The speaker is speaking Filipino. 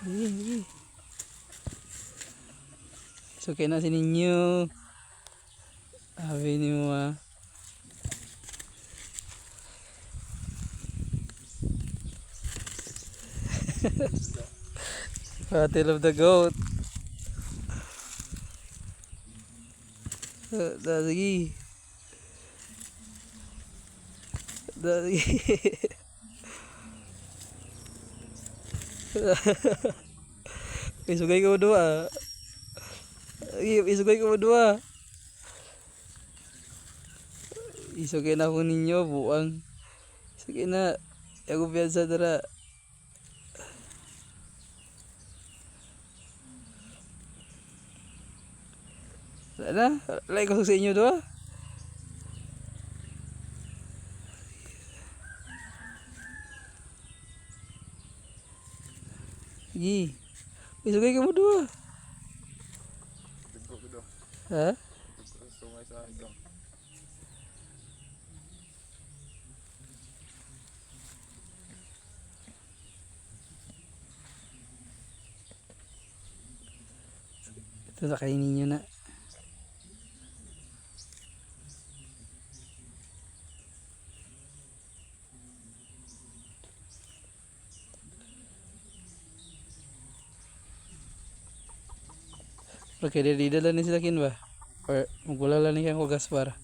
Sige. Suki na si ninyo. Sabi ni mo ah. Battle of the goat. Sige. Sige. Isugay ko dua. Isugay ko dua. Isugay na ako ninyo buang. Isugay na. Ako piyansa dara. Sana, like ko sa inyo dua. Sige. Isugay ko mo dua. Ha? Ito na kainin nyo na. Pero kaya di dala ni sila kin ba? Or magulala ni kang ugas para.